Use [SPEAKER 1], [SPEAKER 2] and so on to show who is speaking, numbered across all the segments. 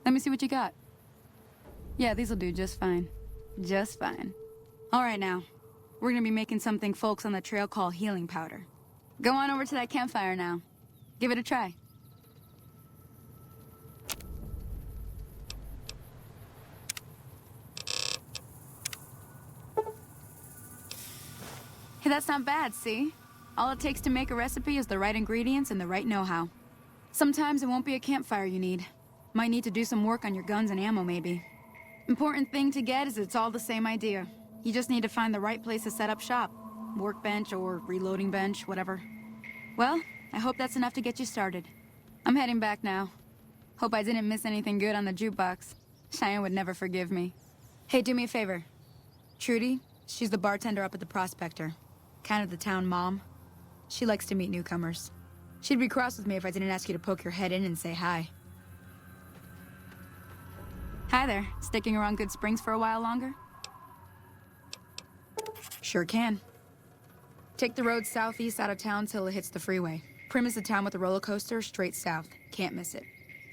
[SPEAKER 1] Let me see what you got. Yeah, these'll do just fine. Just fine. All right now. We're gonna be making something folks on the trail call healing powder. Go on over to that campfire now. Give it a try. Hey, that's not bad, see? All it takes to make a recipe is the right ingredients and the right know-how. Sometimes it won't be a campfire you need. Might need to do some work on your guns and ammo, maybe. Important thing to get is it's all the same idea. You just need to find the right place to set up shop. Workbench or reloading bench, whatever. Well, I hope that's enough to get you started. I'm heading back now. Hope I didn't miss anything good on the jukebox. Cheyenne would never forgive me. Hey, do me a favor. Trudy, she's the bartender up at the Prospector. Kind of the town mom. She likes to meet newcomers. She'd be cross with me if I didn't ask you to poke your head in and say hi. Hi there. Sticking around Good Springs for a while longer? Sure can. Take the road southeast out of town till it hits the freeway. Prim is the town with a roller coaster straight south. Can't miss it.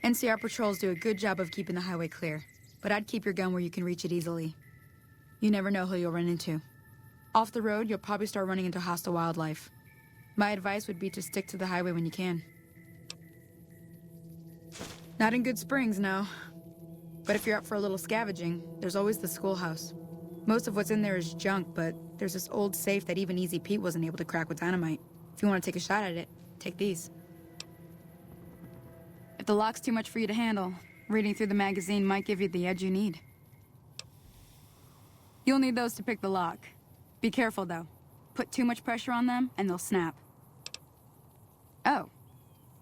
[SPEAKER 1] NCR patrols do a good job of keeping the highway clear, but I'd keep your gun where you can reach it easily. You never know who you'll run into. Off the road, you'll probably start running into hostile wildlife. My advice would be to stick to the highway when you can. Not in Good Springs, no. But if you're up for a little scavenging, there's always the schoolhouse. Most of what's in there is junk, but there's this old safe that even Easy Pete wasn't able to crack with dynamite. If you want to take a shot at it, take these. If the lock's too much for you to handle, reading through the magazine might give you the edge you need. You'll need those to pick the lock. Be careful, though. Put too much pressure on them, and they'll snap. Oh.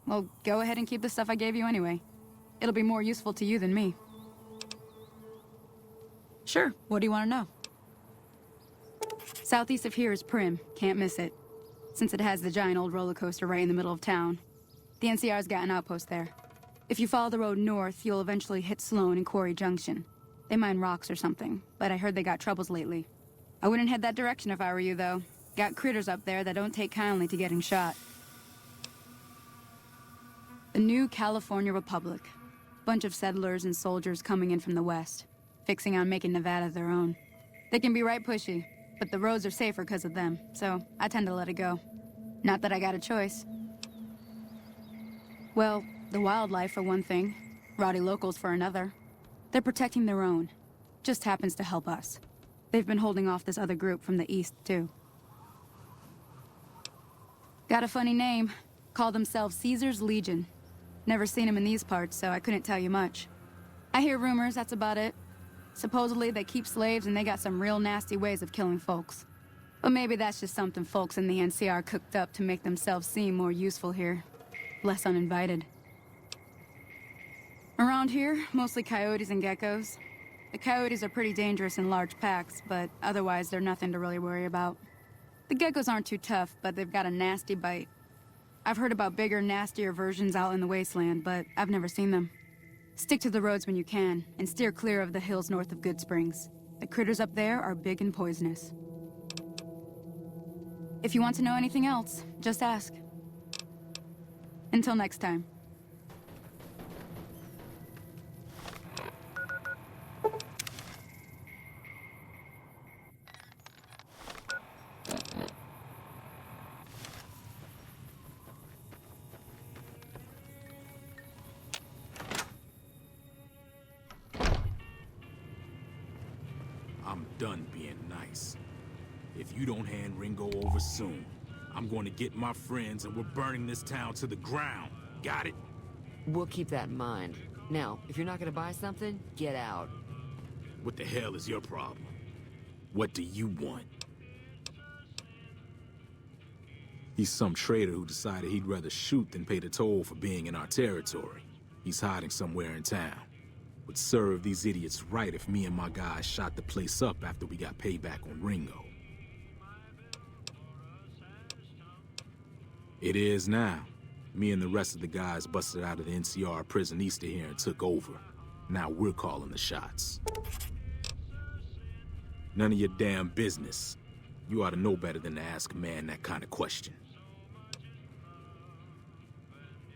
[SPEAKER 1] Well, go ahead and keep the stuff I gave you anyway. It'll be more useful to you than me. Sure, what do you want to know? Southeast of here is Prim. Can't miss it. Since it has the giant old roller coaster right in the middle of town. The NCR's got an outpost there. If you follow the road north, you'll eventually hit Sloan and Quarry Junction. They mine rocks or something, but I heard they got troubles lately. I wouldn't head that direction if I were you, though. Got critters up there that don't take kindly to getting shot. The new California Republic. Bunch of settlers and soldiers coming in from the west, fixing on making Nevada their own. They can be right pushy, but the roads are safer because of them, so I tend to let it go. Not that I got a choice. Well, the wildlife for one thing, rowdy locals for another. They're protecting their own. Just happens to help us. They've been holding off this other group from the east, too. Got a funny name. Call themselves Caesar's Legion. Never seen them in these parts, so I couldn't tell you much. I hear rumors, that's about it. Supposedly they keep slaves and they got some real nasty ways of killing folks. But maybe that's just something folks in the NCR cooked up to make themselves seem more useful here. Less uninvited. Around here, mostly coyotes and geckos. The coyotes are pretty dangerous in large packs, but otherwise they're nothing to really worry about. The geckos aren't too tough, but they've got a nasty bite. I've heard about bigger, nastier versions out in the wasteland, but I've never seen them. Stick to the roads when you can, and steer clear of the hills north of Good Springs. The critters up there are big and poisonous. If you want to know anything else, just ask. Until next time.
[SPEAKER 2] I'm done being nice. If you don't hand Ringo over soon, I'm going to get my friends and we're burning this town to the ground. Got it?
[SPEAKER 3] We'll keep that in mind. Now, if you're not gonna buy something, get out.
[SPEAKER 2] What the hell is your problem? What do you want? He's some traitor who decided he'd rather shoot than pay the toll for being in our territory. He's hiding somewhere in town. Would serve these idiots right if me and my guys shot the place up after we got payback on Ringo. It is now. Me and the rest of the guys busted out of the NCR prison east of here and took over. Now we're calling the shots. None of your damn business. You ought to know better than to ask a man that kind of question.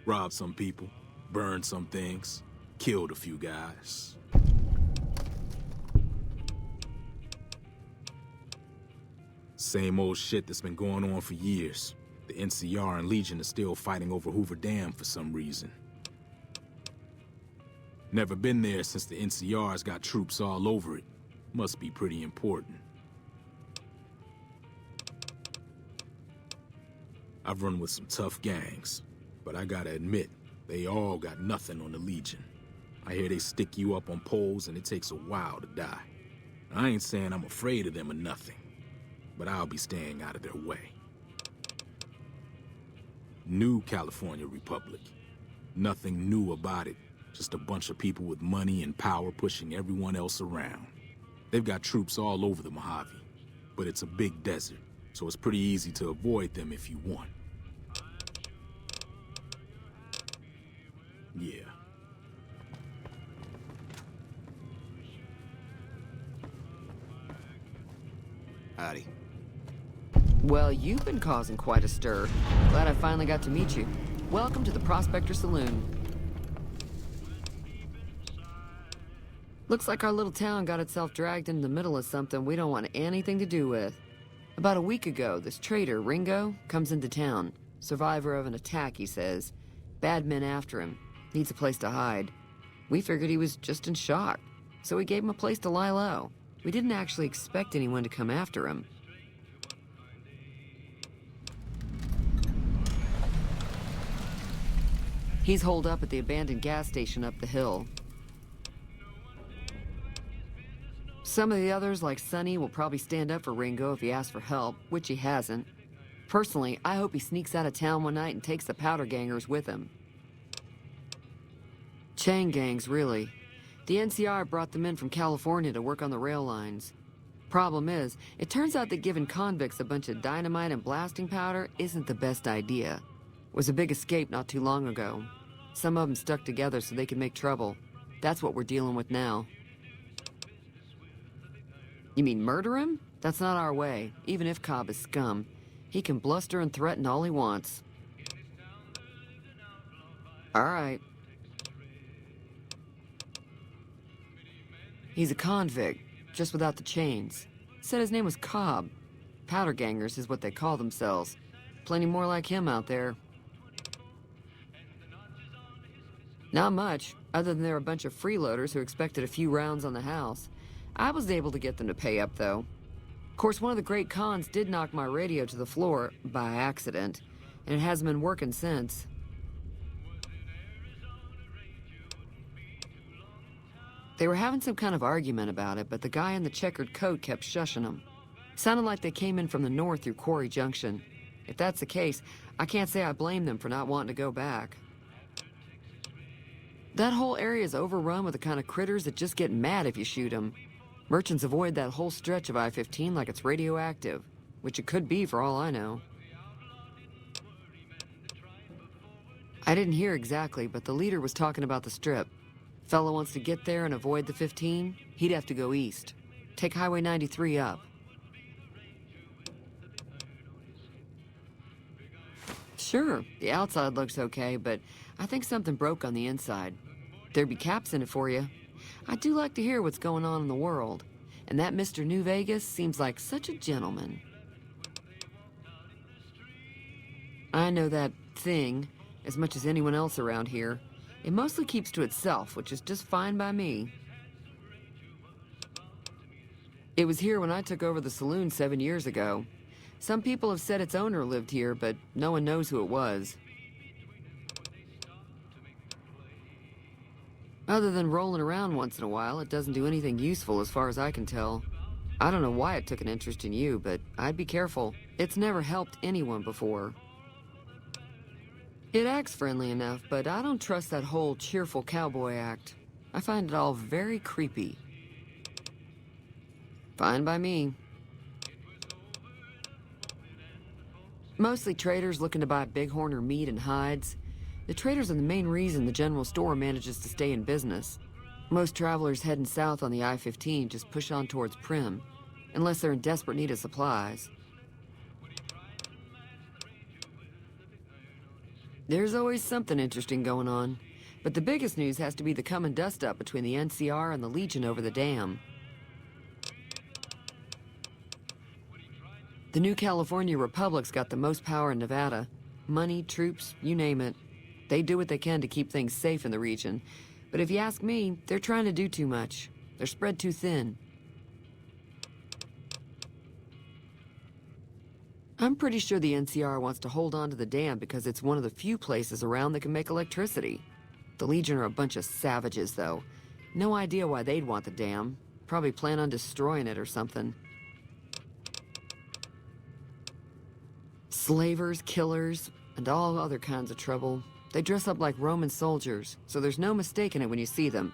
[SPEAKER 2] Rob some people, burn some things. Killed a few guys. Same old shit that's been going on for years. The NCR and Legion are still fighting over Hoover Dam for some reason. Never been there since the NCR's got troops all over it. Must be pretty important. I've run with some tough gangs, but I gotta admit, they all got nothing on the Legion. I hear they stick you up on poles and it takes a while to die. I ain't saying I'm afraid of them or nothing, but I'll be staying out of their way. New California Republic. Nothing new about it. Just a bunch of people with money and power pushing everyone else around. They've got troops all over the Mojave, but it's a big desert, so it's pretty easy to avoid them if you want. Yeah.
[SPEAKER 4] Howdy.
[SPEAKER 3] Well, you've been causing quite a stir. Glad I finally got to meet you. Welcome to the Prospector Saloon. Looks like our little town got itself dragged into the middle of something we don't want anything to do with. About a week ago, this traitor, Ringo, comes into town. Survivor of an attack, he says. Bad men after him. Needs a place to hide. We figured he was just in shock, so we gave him a place to lie low. We didn't actually expect anyone to come after him. He's holed up at the abandoned gas station up the hill. Some of the others, like Sonny, will probably stand up for Ringo if he asks for help, which he hasn't. Personally, I hope he sneaks out of town one night and takes the powder gangers with him. Chain gangs, really. The NCR brought them in from California to work on the rail lines. Problem is, it turns out that giving convicts a bunch of dynamite and blasting powder isn't the best idea. It was a big escape not too long ago. Some of them stuck together so they could make trouble. That's what we're dealing with now. You mean murder him? That's not our way, even if Cobb is scum. He can bluster and threaten all he wants. All right. He's a convict, just without the chains. Said his name was Cobb. Powder gangers is what they call themselves. Plenty more like him out there. Not much, other than they're a bunch of freeloaders who expected a few rounds on the house. I was able to get them to pay up, though. Of course, one of the great cons did knock my radio to the floor, by accident, and it hasn't been working since. They were having some kind of argument about it, but the guy in the checkered coat kept shushing them. Sounded like they came in from the north through Quarry Junction. If that's the case, I can't say I blame them for not wanting to go back. That whole area is overrun with the kind of critters that just get mad if you shoot them. Merchants avoid that whole stretch of I-15 like it's radioactive, which it could be for all I know. I didn't hear exactly, but the leader was talking about the strip. Fella wants to get there and avoid the 15, he'd have to go east. Take Highway 93 up. Sure, the outside looks okay, but I think something broke on the inside. There'd be caps in it for you. I do like to hear what's going on in the world, and that Mr. New Vegas seems like such a gentleman. I know that thing as much as anyone else around here. It mostly keeps to itself, which is just fine by me. It was here when I took over the saloon 7 years ago. Some people have said its owner lived here, but no one knows who it was. Other than rolling around once in a while, it doesn't do anything useful as far as I can tell. I don't know why it took an interest in you, but I'd be careful. It's never helped anyone before. It acts friendly enough, but I don't trust that whole cheerful cowboy act. I find it all very creepy. Fine by me. Mostly traders looking to buy bighorn or meat and hides. The traders are the main reason the general store manages to stay in business. Most travelers heading south on the I-15 just push on towards Prim, unless they're in desperate need of supplies. There's always something interesting going on. But the biggest news has to be the come and dust up between the NCR and the Legion over the dam. The new California Republic's got the most power in Nevada. Money, troops, you name it. They do what they can to keep things safe in the region. But if you ask me, they're trying to do too much. They're spread too thin. I'm pretty sure the NCR wants to hold on to the dam because it's one of the few places around that can make electricity. The Legion are a bunch of savages, though. No idea why they'd want the dam. Probably plan on destroying it or something. Slavers, killers, and all other kinds of trouble. They dress up like Roman soldiers, so there's no mistaking it when you see them.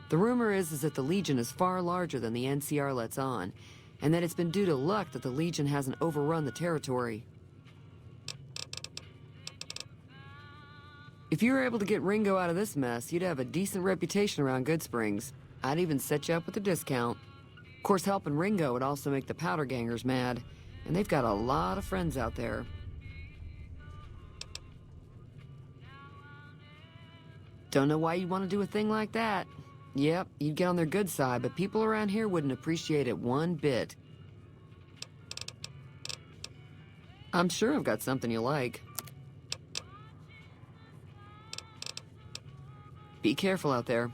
[SPEAKER 3] The rumor is that the Legion is far larger than the NCR lets on, and that it's been due to luck that the Legion hasn't overrun the territory. If you were able to get Ringo out of this mess, you'd have a decent reputation around Good Springs. I'd even set you up with a discount. Of course, helping Ringo would also make the Powder Gangers mad, and they've got a lot of friends out there. Don't know why you'd want to do a thing like that. Yep, you'd get on their good side, but people around here wouldn't appreciate it one bit. I'm sure I've got something you like. Be careful out there.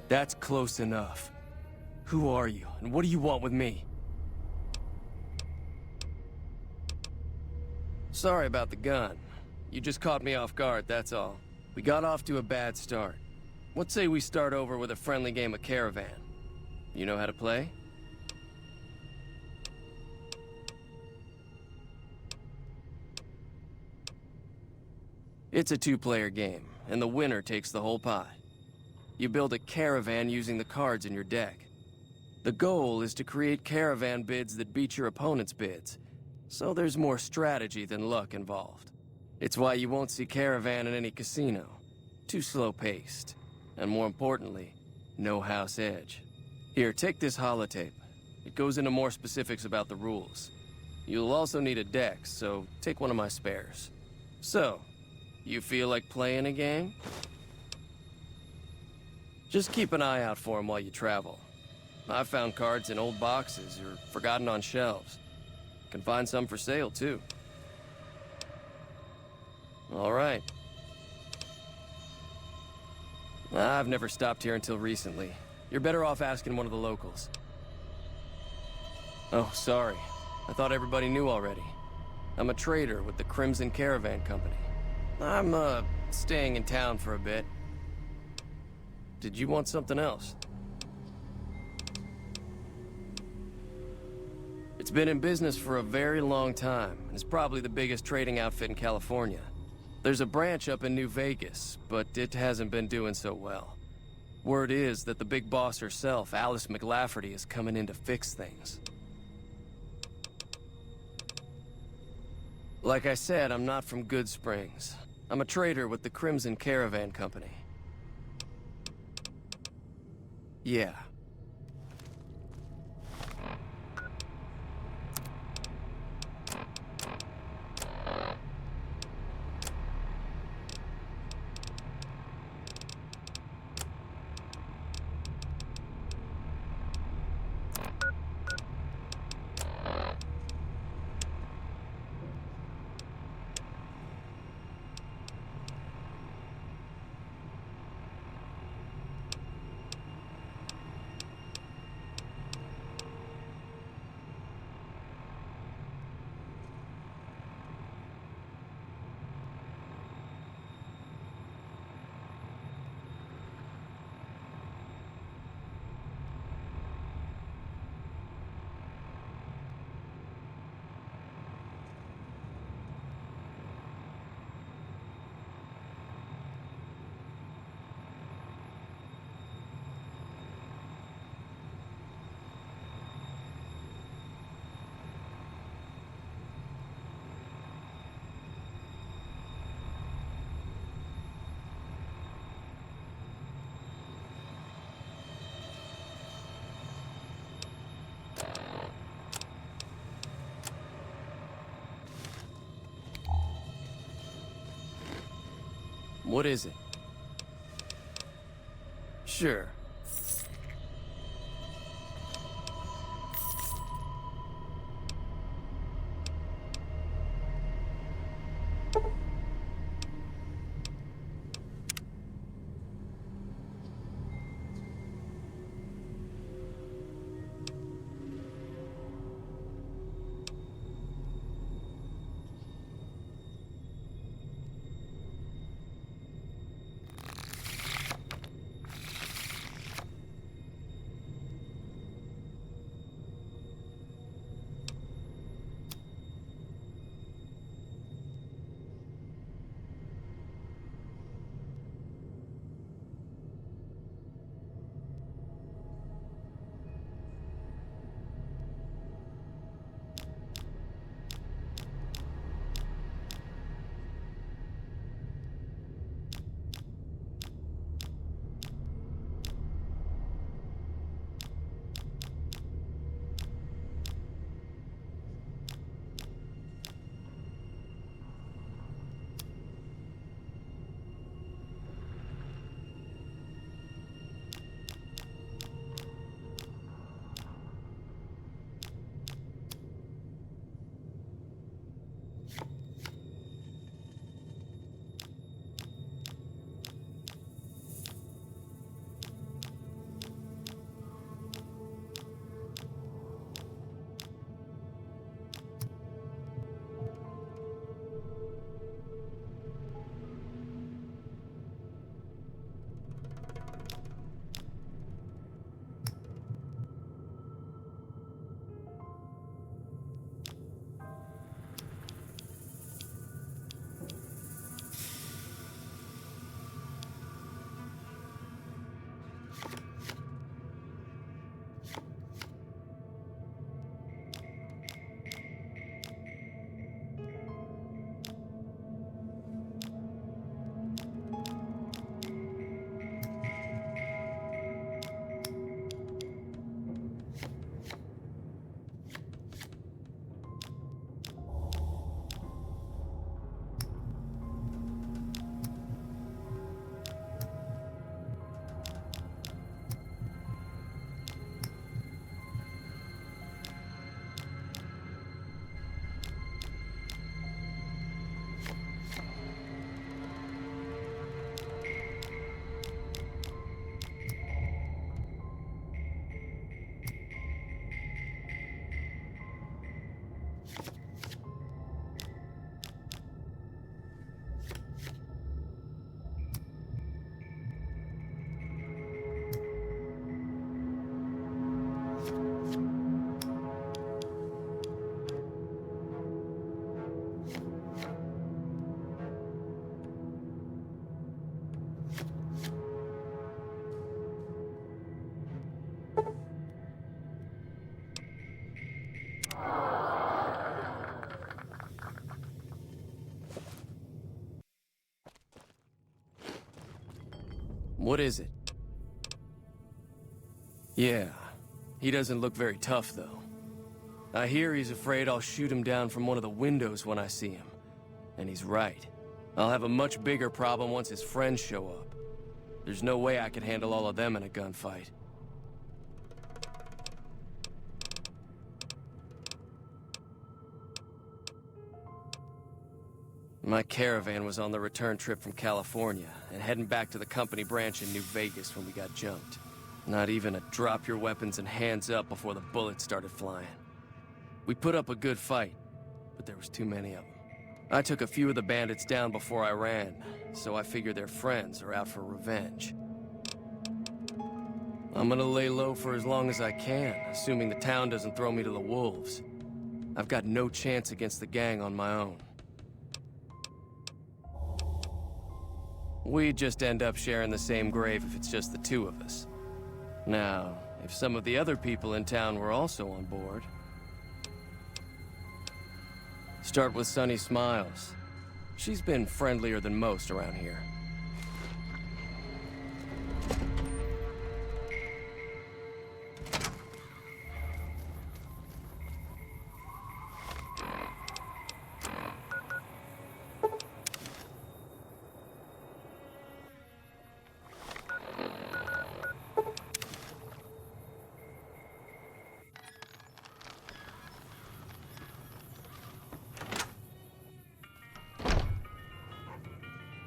[SPEAKER 5] That's close enough. Who are you, and what do you want with me? Sorry about the gun. You just caught me off guard, that's all. We got off to a bad start. What say we start over with a friendly game of Caravan? You know how to play? It's a two-player game, and the winner takes the whole pie. You build a caravan using the cards in your deck. The goal is to create caravan bids that beat your opponent's bids, so there's more strategy than luck involved. It's why you won't see caravan in any casino. Too slow-paced. And more importantly, no house edge. Here, take this holotape. It goes into more specifics about the rules. You'll also need a deck, so take one of my spares. So, you feel like playing a game? Just keep an eye out for them while you travel. I've found cards in old boxes or forgotten on shelves. Can find some for sale, too. All right. I've never stopped here until recently. You're better off asking one of the locals. Oh, sorry. I thought everybody knew already. I'm a trader with the Crimson Caravan Company. I'm, staying in town for a bit. Did you want something else? It's been in business for a very long time, and it's probably the biggest trading outfit in California. There's a branch up in New Vegas, but it hasn't been doing so well. Word is that the big boss herself, Alice McLafferty, is coming in to fix things. Like I said, I'm not from Good Springs. I'm a trader with the Crimson Caravan Company. Yeah. What is it? Sure. What is it? Yeah, he doesn't look very tough, though. I hear he's afraid I'll shoot him down from one of the windows when I see him. And he's right. I'll have a much bigger problem once his friends show up. There's no way I could handle all of them in a gunfight. My caravan was on the return trip from California, and heading back to the company branch in New Vegas when we got jumped. Not even a drop your weapons and hands up before the bullets started flying. We put up a good fight, but there was too many of them. I took a few of the bandits down before I ran, so I figure their friends are out for revenge. I'm gonna lay low for as long as I can, assuming the town doesn't throw me to the wolves. I've got no chance against the gang on my own. We just end up sharing the same grave if it's just the two of us. Now, if some of the other people in town were also on board... Start with Sunny Smiles. She's been friendlier than most around here.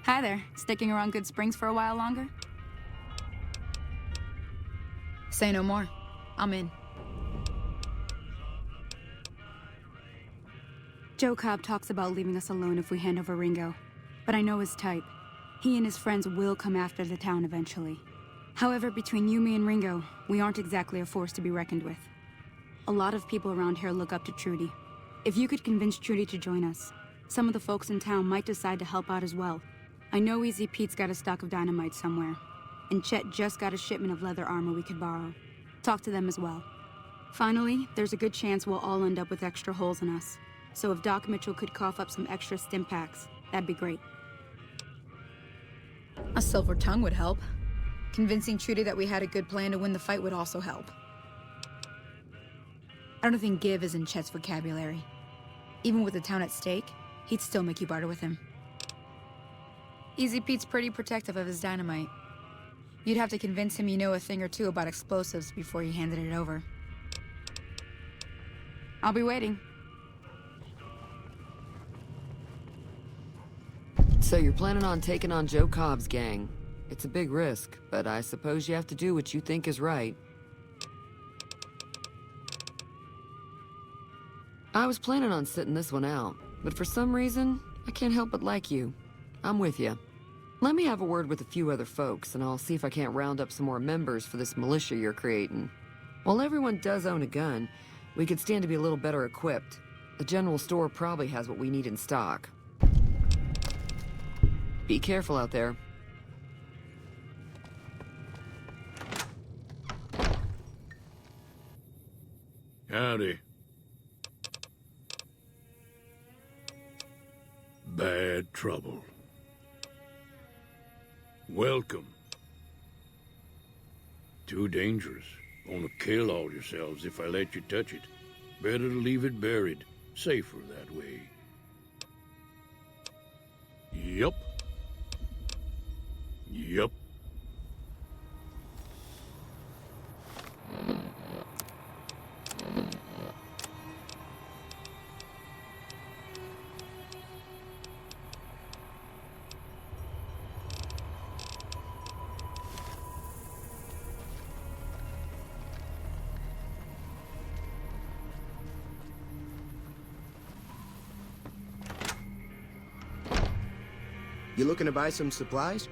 [SPEAKER 1] Hi there. Sticking around Good Springs for a while longer? Say no more. I'm in. Joe Cobb talks about leaving us alone if we hand over Ringo, but I know his type. He and his friends will come after the town eventually. However, between you, me, and Ringo, we aren't exactly a force to be reckoned with. A lot of people around here look up to Trudy. If you could convince Trudy to join us, some of the folks in town might decide to help out as well. I know Easy Pete's got a stock of dynamite somewhere, and Chet just got a shipment of leather armor we could borrow. Talk to them as well. Finally, there's a good chance we'll all end up with extra holes in us. So if Doc Mitchell could cough up some extra stim packs, that'd be great. A silver tongue would help. Convincing Trudy that we had a good plan to win the fight would also help. I don't think give is in Chet's vocabulary. Even with the town at stake, he'd still make you barter with him. Easy Pete's pretty protective of his dynamite. You'd have to convince him you know a thing or two about explosives before you handed it over. I'll be waiting.
[SPEAKER 3] So you're planning on taking on Joe Cobb's gang. It's a big risk, but I suppose you have to do what you think is right. I was planning on sitting this one out, but for some reason, I can't help but like you. I'm with you. Let me have a word with a few other folks, and I'll see if I can't round up some more members for this militia you're creating. While everyone does own a gun, we could stand to be a little better equipped. The general store probably has what we need in stock. Be careful out there.
[SPEAKER 6] Howdy. Bad trouble. Welcome. Too dangerous. Gonna kill all yourselves if I let you touch it. Better to leave it buried. Safer that way. Yup. Yup.
[SPEAKER 4] You looking to buy some supplies?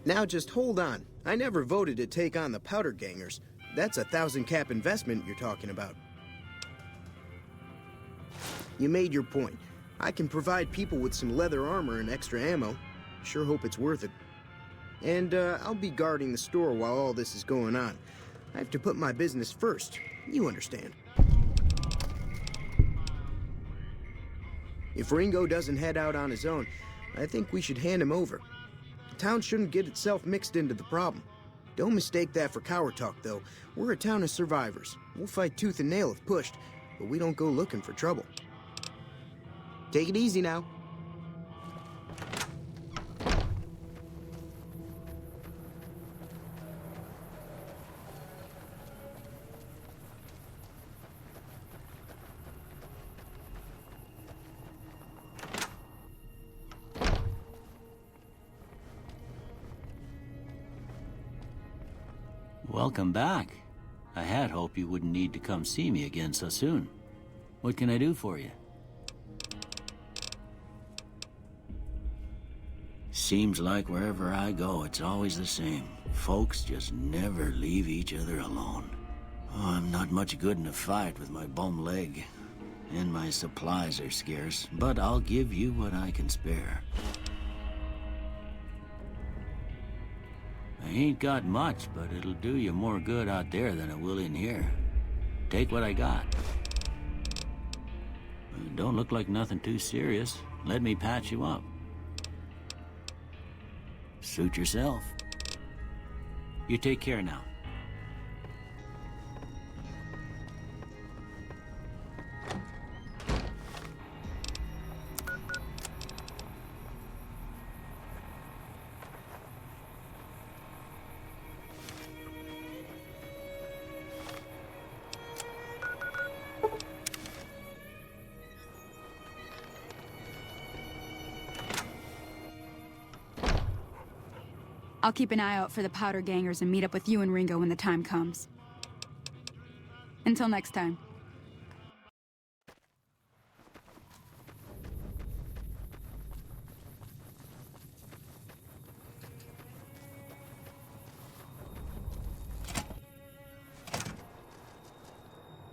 [SPEAKER 4] Now just hold on. I never voted to take on the powder gangers. That's a 1,000 cap investment you're talking about. You made your point. I can provide people with some leather armor and extra ammo. Sure hope it's worth it. And I'll be guarding the store while all this is going on. I have to put my business first. You understand. If Ringo doesn't head out on his own, I think we should hand him over. town shouldn't get itself mixed into the problem. Don't mistake that for coward talk, though. We're a town of survivors. We'll fight tooth and nail if pushed, but we don't go looking for trouble. Take it easy now.
[SPEAKER 7] Welcome back. I had hoped you wouldn't need to come see me again so soon. What can I do for you? Seems like wherever I go, it's always the same. Folks just never leave each other alone. Oh, I'm not much good in a fight with my bum leg. And my supplies are scarce, but I'll give you what I can spare. I ain't got much, but it'll do you more good out there than it will in here. Take what I got. Don't look like nothing too serious. Let me patch you up. Suit yourself. You take care now.
[SPEAKER 1] I'll keep an eye out for the powder gangers and meet up with you and Ringo when the time comes. Until next time.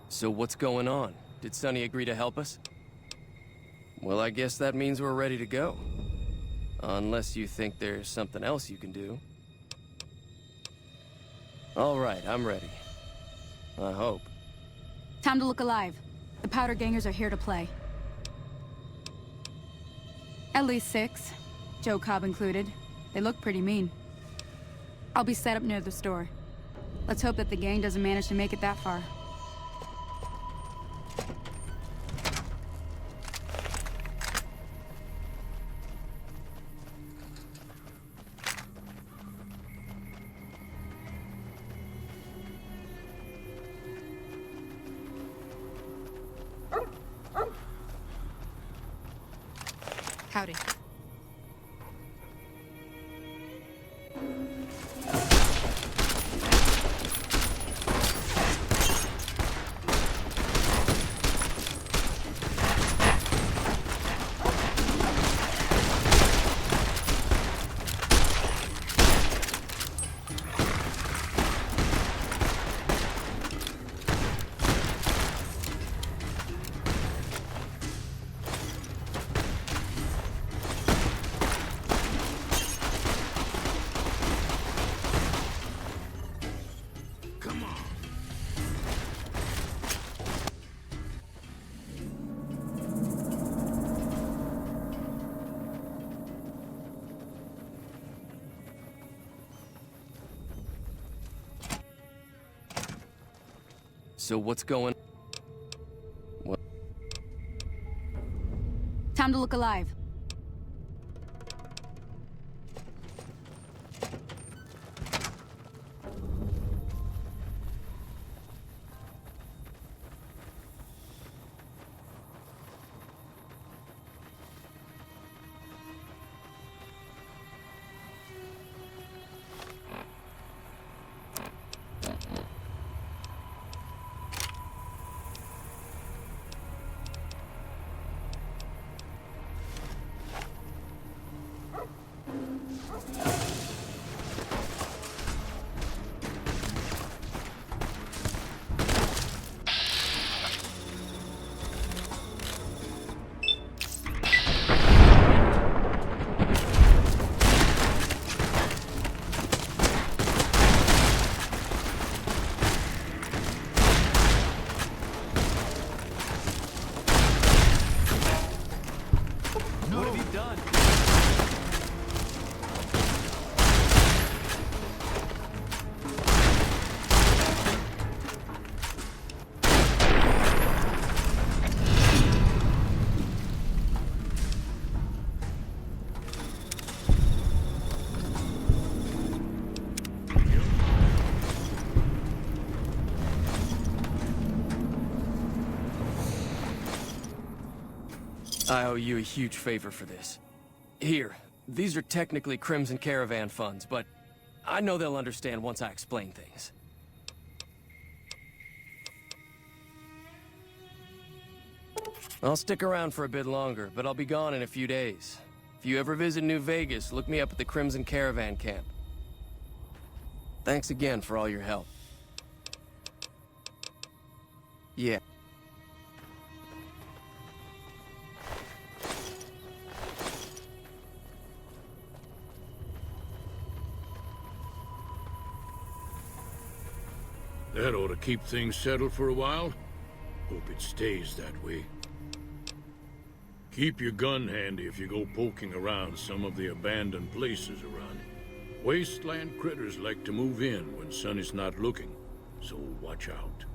[SPEAKER 5] So what's going on? Did Sonny agree to help us? Well, I guess that means we're ready to go. Unless you think there's something else you can do. All right, I'm ready. I hope.
[SPEAKER 1] Time to look alive. The powder gangers are here to play. At least 6. Joe Cobb included. They look pretty mean. I'll be set up near the store. Let's hope that the gang doesn't manage to make it that far. Howdy.
[SPEAKER 5] So what's going... What?
[SPEAKER 1] Time to look alive.
[SPEAKER 5] I owe you a huge favor for this. Here, these are technically Crimson Caravan funds, but I know they'll understand once I explain things. I'll stick around for a bit longer, but I'll be gone in a few days. If you ever visit New Vegas, look me up at the Crimson Caravan camp. Thanks again for all your help. Yeah.
[SPEAKER 6] That ought to keep things settled for a while. Hope it stays that way. Keep your gun handy if you go poking around some of the abandoned places around. Wasteland critters like to move in when Sonny's not looking, so watch out.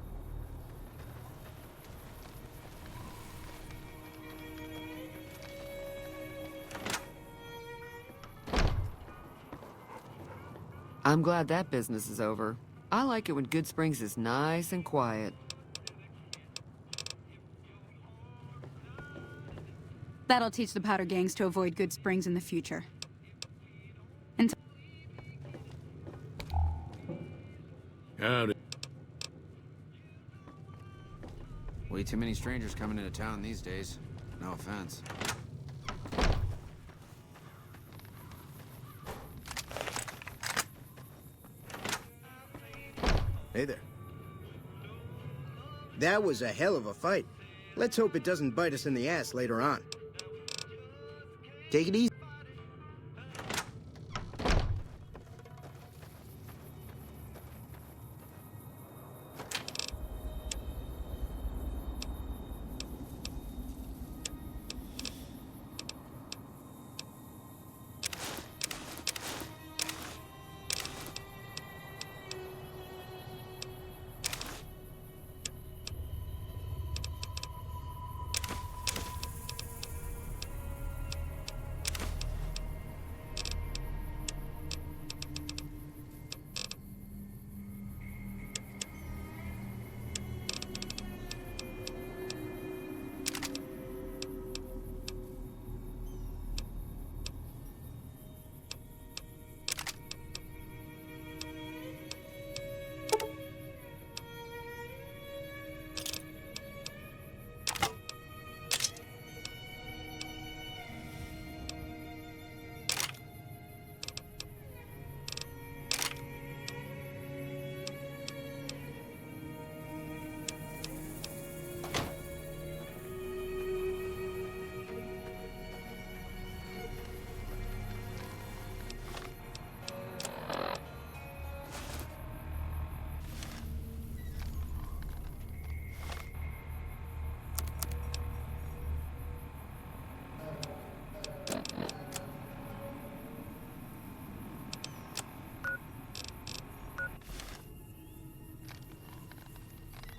[SPEAKER 3] I'm glad that business is over. I like it when Good Springs is nice and quiet.
[SPEAKER 1] That'll teach the powder gangs to avoid Good Springs in the future. And
[SPEAKER 6] Howdy.
[SPEAKER 8] Way too many strangers coming into town these days. No offense.
[SPEAKER 4] Hey there. That was a hell of a fight. Let's hope it doesn't bite us in the ass later on. Take it easy.